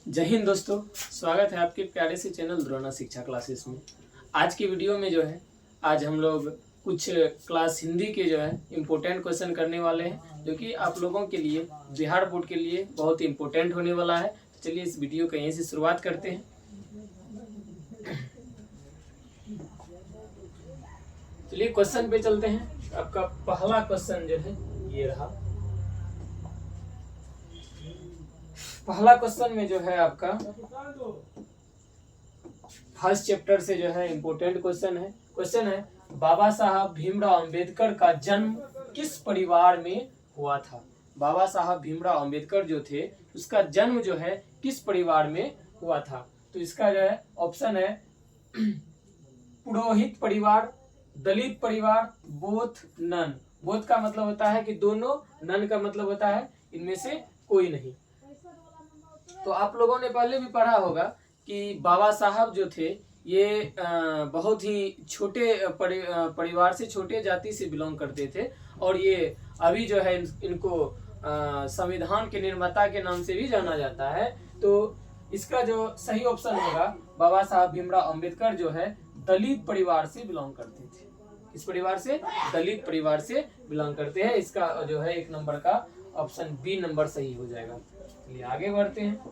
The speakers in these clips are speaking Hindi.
जय हिंद दोस्तों, स्वागत है आपके प्यारे से चैनल द्रोणा शिक्षा क्लासेस में। आज की वीडियो में जो है आज हम लोग कुछ क्लास हिंदी के जो है इम्पोर्टेंट क्वेश्चन करने वाले हैं, जो कि आप लोगों के लिए बिहार बोर्ड के लिए बहुत ही इम्पोर्टेंट होने वाला है। तो चलिए इस वीडियो को यहीं से शुरुआत करते हैं। चलिए क्वेश्चन पे चलते हैं। आपका पहला क्वेश्चन जो है ये रहा। पहला क्वेश्चन में जो है आपका फर्स्ट चैप्टर से जो है इम्पोर्टेंट क्वेश्चन है बाबा साहब भीमराव अंबेडकर का जन्म किस परिवार में हुआ था। बाबा साहब भीमराव अंबेडकर जो थे उसका जन्म जो है किस परिवार में हुआ था। तो इसका जो है ऑप्शन है पुरोहित परिवार, दलित परिवार, बोथ नन। बोथ का मतलब होता है कि दोनों, नन का मतलब होता है इनमें से कोई नहीं। तो आप लोगों ने पहले भी पढ़ा होगा कि बाबा साहब जो थे ये बहुत ही छोटे परिवार से, छोटे जाति से बिलोंग करते थे, और ये अभी जो है इनको संविधान के निर्माता के नाम से भी जाना जाता है। तो इसका जो सही ऑप्शन होगा, बाबा साहब भीमराव अंबेडकर जो है दलित परिवार से बिलोंग करते थे। इस परिवार से, दलित परिवार से बिलोंग करते हैं। इसका जो है 1 नंबर का ऑप्शन बी नंबर सही हो जाएगा। चलिए आगे बढ़ते हैं।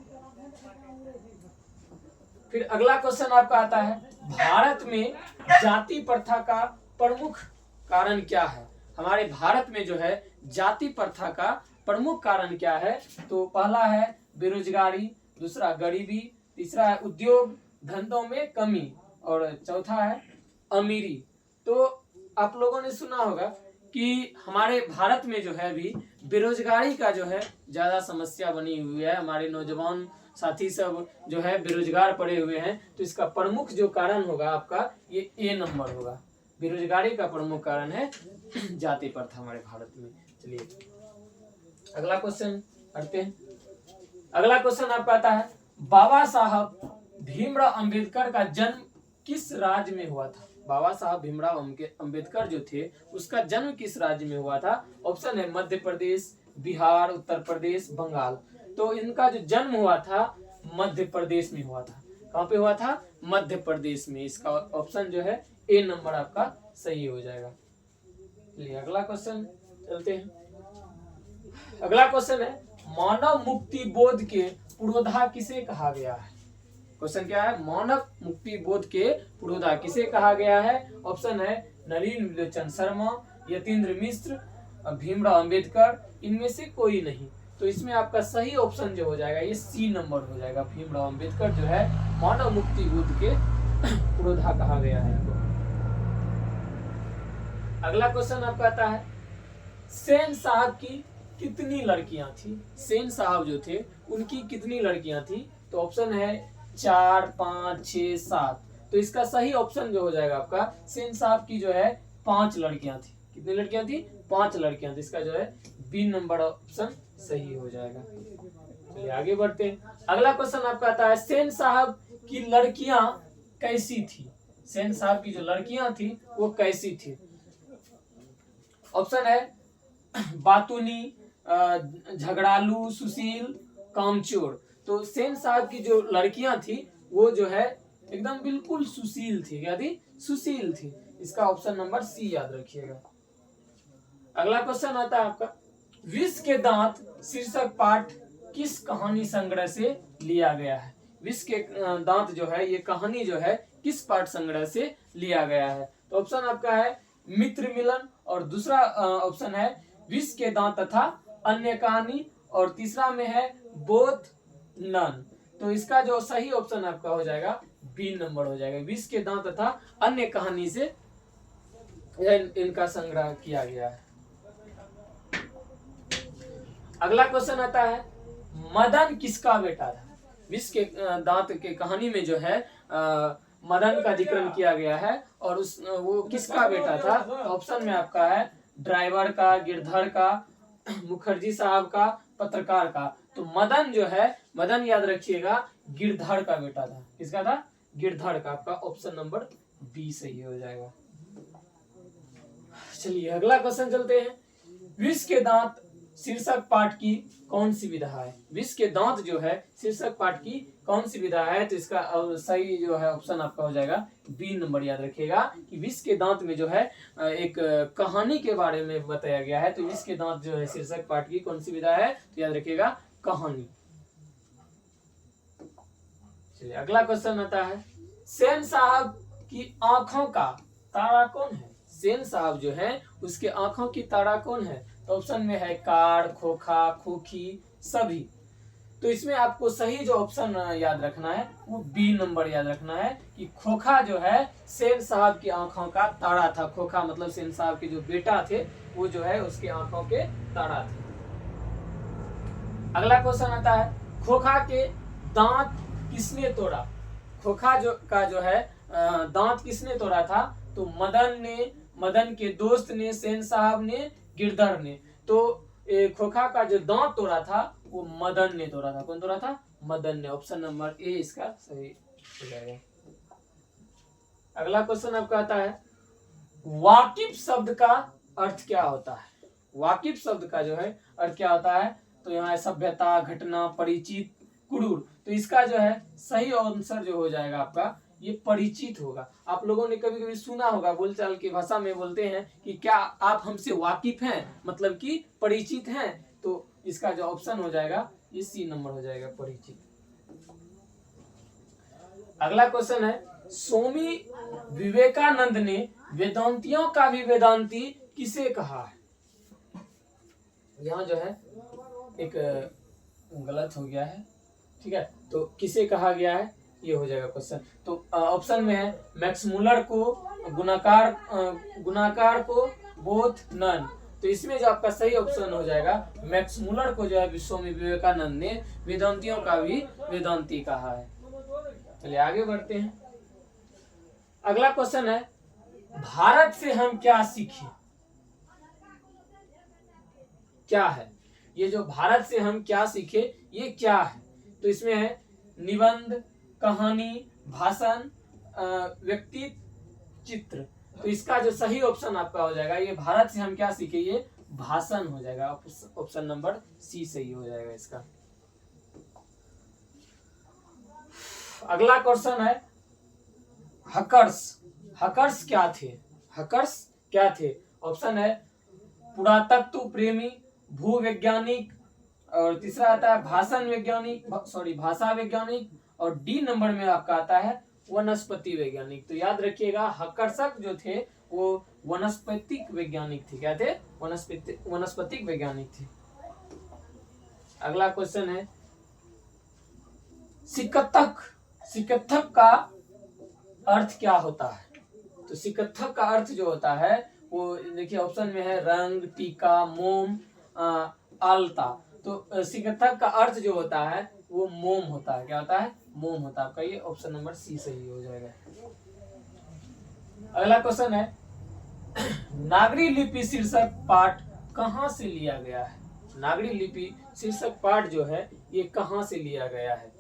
फिर अगला क्वेश्चन आपका आता है भारत में जाति प्रथा का प्रमुख कारण क्या है। हमारे भारत में जो है जाति प्रथा का प्रमुख कारण क्या है। तो पहला है बेरोजगारी, दूसरा गरीबी, तीसरा है उद्योग धंधों में कमी, और चौथा है अमीरी। तो आप लोगों ने सुना होगा कि हमारे भारत में जो है अभी बेरोजगारी का जो है ज्यादा समस्या बनी हुई है। हमारे नौजवान साथी सब जो है बेरोजगार पड़े हुए हैं। तो इसका प्रमुख जो कारण होगा आपका ये ए नंबर होगा। बेरोजगारी का प्रमुख कारण है जाति प्रथा हमारे भारत में। चलिए अगला क्वेश्चन पढ़ते हैं। अगला क्वेश्चन आपका आता है बाबा साहब भीमराव अंबेडकर का जन्म किस राज्य में हुआ था। बाबा साहब भीमराव अंबेडकर जो थे उसका जन्म किस राज्य में हुआ था। ऑप्शन है मध्य प्रदेश, बिहार, उत्तर प्रदेश, बंगाल। तो इनका जो जन्म हुआ था मध्य प्रदेश में हुआ था। कहाँ पे हुआ था? मध्य प्रदेश में। इसका ऑप्शन जो है ए नंबर आपका सही हो जाएगा। चलिए अगला क्वेश्चन चलते हैं। अगला क्वेश्चन है मानव मुक्ति बोध के पुरोधा किसे कहा गया है। क्वेश्चन क्या है? मानव मुक्ति बोध के पुरोधा किसे कहा गया है। ऑप्शन है नलिनी विलोचन शर्मा, यतीन्द्र मिश्र, भीमराव अंबेडकर, इनमें से कोई नहीं। तो इसमें आपका सही ऑप्शन जो हो जाएगा ये सी नंबर हो जाएगा। भीमराव अंबेडकर जो है मानव मुक्ति बोध के पुरोधा कहा गया है इनको। अगला क्वेश्चन आपका आता है सेन साहब की कितनी लड़कियां थी। सेन साहब जो थे उनकी कितनी लड़कियां थी। तो ऑप्शन है 4, 5, 6, 7। तो इसका सही ऑप्शन जो हो जाएगा आपका सेन साहब की जो है 5 लड़कियां थी। कितनी लड़कियां थी? 5 लड़कियां थी। इसका जो है बी नंबर ऑप्शन सही हो जाएगा। चलिए आगे बढ़ते हैं। अगला क्वेश्चन आपका आता है सेन साहब की लड़कियां कैसी थी। सेन साहब की जो लड़कियां थी वो कैसी थी। ऑप्शन है बातूनी, झगड़ालू, सुशील, कामचोर। तो सेन साहब की जो लड़कियां थी वो जो है एकदम बिल्कुल सुशील थी। क्या थी? सुशील थी। इसका ऑप्शन नंबर सी याद रखिएगा। अगला क्वेश्चन आता है आपका विष के दांत शीर्षक पाठ किस कहानी संग्रह से लिया गया है। विष के दांत जो है ये कहानी जो है किस पाठ संग्रह से लिया गया है। तो ऑप्शन आपका है मित्र मिलन, और दूसरा ऑप्शन है विष के दांत तथा अन्य कहानी, और तीसरा में है बोथ नन। तो इसका जो सही ऑप्शन आपका हो जाएगा बी नंबर हो जाएगा। विष के दांत तथा अन्य कहानी से इनका संग्रह किया गया है। अगला क्वेश्चन आता है मदन किसका बेटा था। विष के दांत के कहानी में जो है मदन का जिक्र किया गया है, और वो किसका बेटा था। ऑप्शन में आपका है ड्राइवर का, गिरधर का, मुखर्जी साहब का, पत्रकार का। तो मदन जो है, मदन याद रखिएगा गिरधर का बेटा था। किसका था? गिरधर का। आपका ऑप्शन नंबर बी सही हो जाएगा। चलिए अगला क्वेश्चन चलते हैं। विष के दांत शीर्षक पाठ की कौन सी विधा है? विष के दांत जो है शीर्षक पाठ की कौन सी विधा है? तो इसका सही जो है ऑप्शन आपका हो जाएगा बी नंबर। याद रखिएगा कि विष के दांत में जो है एक कहानी के बारे में बताया गया है। तो विष के दांत जो है शीर्षक पाठ की कौन सी विधा है? तो याद रखिएगा कहानी। चलिए अगला क्वेश्चन आता है, सेन साहब की आंखों का तारा कौन है? सेन साहब जो है उसके आंखों की तारा कौन है? तो ऑप्शन में है कार, खोखा, खोखी, सभी। तो इसमें आपको सही जो ऑप्शन याद रखना है वो बी नंबर याद रखना है कि खोखा जो है सेन साहब की आंखों का तारा था। खोखा मतलब सेन साहब के जो बेटा थे वो जो है उसकी आंखों के तारा थे। अगला क्वेश्चन आता है, खोखा के दांत किसने तोड़ा? खोखा जो है दांत किसने तोड़ा था? तो मदन के दोस्त ने, सेन साहब ने, गिरधर ने। तो खोखा का जो दांत तोड़ा था वो मदन ने तोड़ा था। कौन तोड़ा था? मदन ने। ऑप्शन नंबर ए इसका सही हो जाएगा। अगला क्वेश्चन आपका आता है, वाकिफ शब्द का अर्थ क्या होता है? वाकिफ शब्द का जो है अर्थ क्या होता है? तो यहाँ सभ्यता, घटना, परिचित, कुरूर। तो इसका जो है सही आंसर जो हो जाएगा आपका ये परिचित होगा। आप लोगों ने कभी कभी सुना होगा, बोलचाल की भाषा में बोलते हैं कि क्या आप हमसे वाकिफ हैं, मतलब कि परिचित हैं। तो इसका जो ऑप्शन हो जाएगा ये सी नंबर हो जाएगा, परिचित। अगला क्वेश्चन है, स्वामी विवेकानंद ने वेदांतियों का भी वेदांती किसे कहा है? यहाँ जो है एक गलत हो गया है, ठीक है। तो किसे कहा गया है ये हो जाएगा क्वेश्चन। तो ऑप्शन में है मैक्स मुलर को, गुणाकार को, बोथ, नन। तो इसमें जो आपका सही ऑप्शन हो जाएगा मैक्स मुलर को जो है स्वामी विवेकानंद ने वेदांतियों का भी वेदांती कहा है। चलिए आगे बढ़ते हैं। अगला क्वेश्चन है, भारत से हम क्या सीखे? क्या है ये जो भारत से हम क्या सीखे, ये क्या है? तो इसमें है निबंध, कहानी, भाषण, व्यक्ति, चित्र। तो इसका जो सही ऑप्शन आपका हो जाएगा ये भारत से हम क्या सीखे, ये भाषण हो जाएगा। ऑप्शन नंबर सी सही हो जाएगा इसका। अगला क्वेश्चन है, हकर्स क्या थे? हकर्स क्या थे? ऑप्शन है पुरातत्व प्रेमी, भूवैज्ञानिक, और तीसरा आता है भाषा वैज्ञानिक, और डी नंबर में आपका आता है वनस्पति वैज्ञानिक। तो याद रखिएगा हकर्षक जो थे वो वनस्पतिक वैज्ञानिक थे। क्या थे? वनस्पतिक वैज्ञानिक थे। अगला क्वेश्चन है, सिकत्थक का अर्थ क्या होता है? तो सिकत्थक का अर्थ जो होता है वो देखिए ऑप्शन में है रंग, टीका, मोम, आलता। तो सिकत्थक का अर्थ जो होता है वो मोम होता है। क्या होता है? मोम होता है। आपका ये ऑप्शन नंबर सी सही हो जाएगा। अगला क्वेश्चन है, नागरी लिपि शीर्षक पाठ कहाँ से लिया गया है? नागरी लिपि शीर्षक पाठ जो है ये कहाँ से लिया गया है?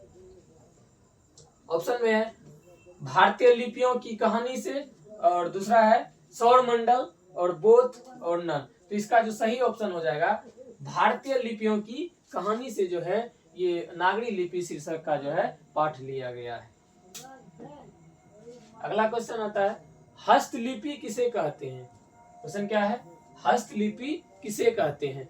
ऑप्शन में है भारतीय लिपियों की कहानी से, और दूसरा है सौरमंडल, और बोथ, और नन। तो इसका जो सही ऑप्शन हो जाएगा भारतीय लिपियों की कहानी से जो है ये नागरी लिपि शीर्षक का जो है पाठ लिया गया है। अगला क्वेश्चन आता है, हस्तलिपि किसे कहते हैं? क्वेश्चन क्या है? हस्तलिपि किसे कहते हैं?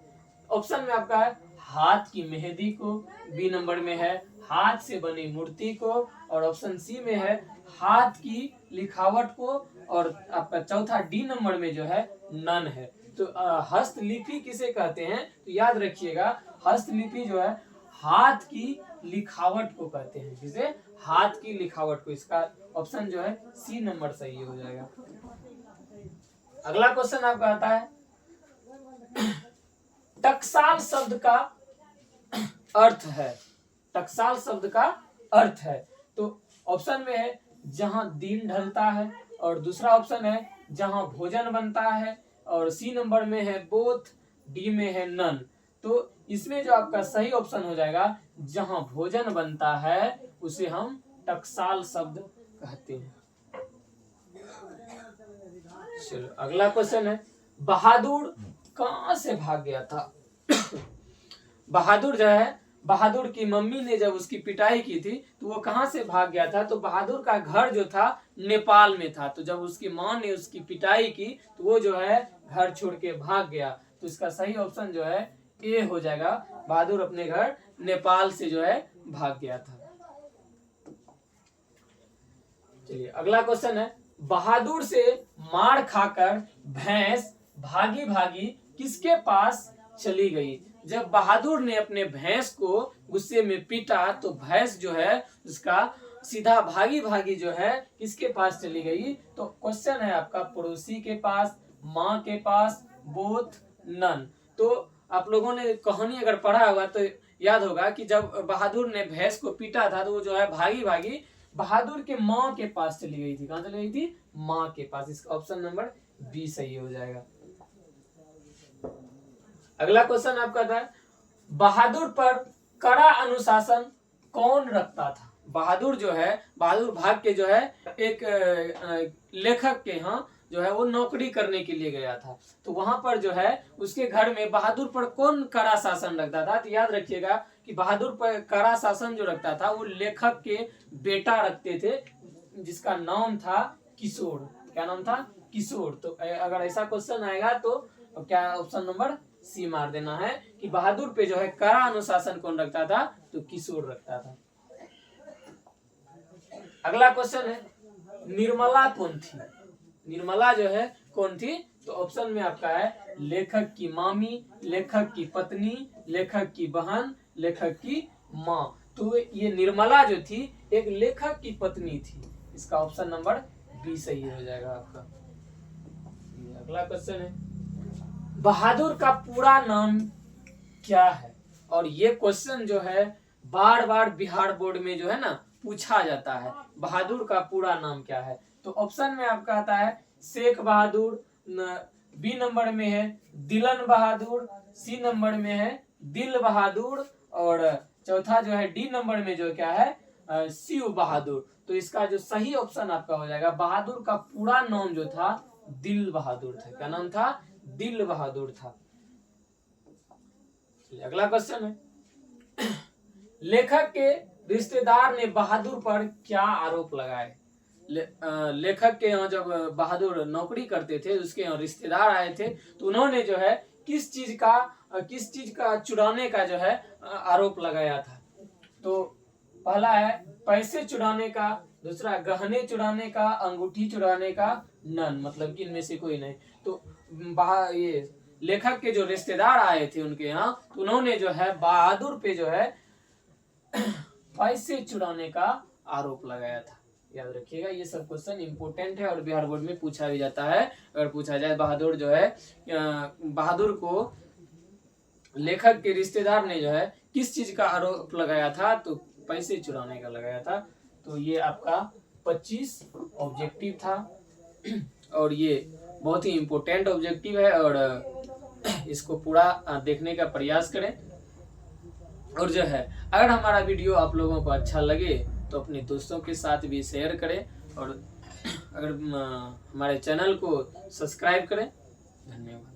ऑप्शन में आपका है हाथ की मेहंदी को, बी नंबर में है हाथ से बनी मूर्ति को, और ऑप्शन सी में है हाथ की लिखावट को, और आपका चौथा डी नंबर में जो है नन है। तो हस्तलिपि किसे कहते हैं? तो याद रखिएगा हस्तलिपि जो है हाथ की लिखावट को कहते हैं। किसे? हाथ की लिखावट को। इसका ऑप्शन जो है सी नंबर सही हो जाएगा। अगला क्वेश्चन आपका आता है, टकसाल शब्द का अर्थ है। टकसाल शब्द का अर्थ है। तो ऑप्शन में है जहां दिन ढलता है, और दूसरा ऑप्शन है जहां भोजन बनता है, और सी नंबर में है बोथ, डी में है नन। तो इसमें जो आपका सही ऑप्शन हो जाएगा जहां भोजन बनता है उसे हम टकसाल शब्द कहते हैं। चलो अगला क्वेश्चन है, बहादुर कहां से भाग गया था? बहादुर जो है, बहादुर की मम्मी ने जब उसकी पिटाई की थी तो वो कहाँ से भाग गया था? तो बहादुर का घर जो था नेपाल में था। तो जब उसकी माँ ने उसकी पिटाई की तो वो जो है घर छोड़ के भाग गया। तो इसका सही ऑप्शन जो है ए हो जाएगा। बहादुर अपने घर नेपाल से जो है भाग गया था। चलिए अगला क्वेश्चन है, बहादुर से मार खाकर भैंस भागी भागी किसके पास चली गई? जब बहादुर ने अपने भैंस को गुस्से में पीटा तो भैंस जो है उसका सीधा भागी भागी जो है किसके पास चली गई? तो क्वेश्चन है आपका पड़ोसी के पास, माँ के पास, बोथ, नन। तो आप लोगों ने कहानी अगर पढ़ा होगा तो याद होगा कि जब बहादुर ने भैंस को पीटा था तो वो जो है भागी भागी बहादुर के माँ के पास चली गई थी। कहाँ चली गई थी? माँ के पास। इसका ऑप्शन नंबर बी सही हो जाएगा। अगला क्वेश्चन आपका था, बहादुर पर कड़ा अनुशासन कौन रखता था? बहादुर जो है, बहादुर भाग के जो है एक लेखक के यहाँ जो है वो नौकरी करने के लिए गया था। तो वहां पर जो है उसके घर में बहादुर पर कौन कड़ा शासन रखता था? तो याद रखिएगा कि बहादुर पर कड़ा शासन जो रखता था वो लेखक के बेटा रखते थे, जिसका नाम था किशोर। क्या नाम था? किशोर। तो अगर ऐसा क्वेश्चन आएगा तो क्या ऑप्शन नंबर सी मार देना है कि बहादुर पे जो है कड़ा अनुशासन कौन रखता था? तो किशोर रखता था। अगला क्वेश्चन है, निर्मला कौन थी? निर्मला जो है कौन थी? तो ऑप्शन में आपका है लेखक की मामी, लेखक की पत्नी, लेखक की बहन, लेखक की माँ। तो ये निर्मला जो थी एक लेखक की पत्नी थी। इसका ऑप्शन नंबर बी सही हो जाएगा आपका। अगला क्वेश्चन है, बहादुर का पूरा नाम क्या है? और ये क्वेश्चन जो है बार बार बिहार बोर्ड में जो है ना पूछा जाता है, बहादुर का पूरा नाम क्या है? तो ऑप्शन में आपका आता है शेख बहादुर, बी नंबर में है दिलन बहादुर, सी नंबर में है दिल बहादुर, और चौथा जो है डी नंबर में जो क्या है शिव बहादुर। तो इसका जो सही ऑप्शन आपका हो जाएगा, बहादुर का पूरा नाम जो था दिल बहादुर था। क्या नाम था? दिल बहादुर था। अगला क्वेश्चन है, लेखक के रिश्तेदार ने बहादुर पर क्या आरोप लगाए? लेखक के यहाँ जब बहादुर नौकरी करते थे उसके यहाँ रिश्तेदार आए थे तो उन्होंने जो है किस चीज का चुराने का जो है आरोप लगाया था? तो पहला है पैसे चुराने का, दूसरा गहने चुराने का, अंगूठी चुराने का, नन, मतलब कि इनमें से कोई नहीं। तो ये लेखक के जो रिश्तेदार आए थे उनके यहाँ तो उन्होंने जो है बहादुर पे जो है पैसे चुराने का आरोप लगाया था। याद रखिएगा ये सब क्वेश्चन इंपोर्टेंट है और बिहार बोर्ड में पूछा भी जाता है। अगर पूछा जाए बहादुर जो है बहादुर को लेखक के रिश्तेदार ने जो है किस चीज का आरोप लगाया था? तो पैसे चुराने का लगाया था। तो ये आपका 25 ऑब्जेक्टिव था और ये बहुत ही इम्पोर्टेंट ऑब्जेक्टिव है और इसको पूरा देखने का प्रयास करें। और जो है अगर हमारा वीडियो आप लोगों को अच्छा लगे तो अपने दोस्तों के साथ भी शेयर करें और अगर हमारे चैनल को सब्सक्राइब करें। धन्यवाद।